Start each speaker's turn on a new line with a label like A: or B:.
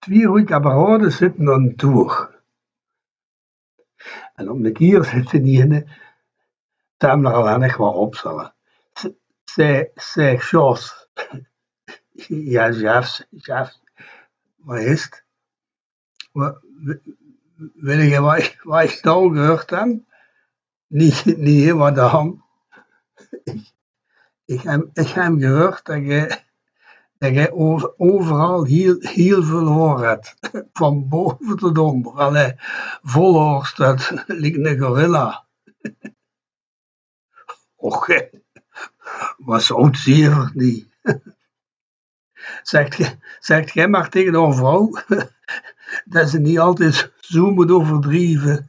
A: twee goede kameraden zitten aan een tour. En op een keer zitten die in, samen er al echt wat opstellen. Zeg, Jos, ja, chef, wat is het? Weet je wat ik nou gehoord heb? Niet helemaal de hand. Ik heb gehoord dat je overal heel veel hoor hebt. Van boven tot onder. Allee, volhorst dat lijkt een gorilla. Och, was oud zeer niet. Zegt jij maar tegen een vrouw dat ze niet altijd zo moet overdrijven.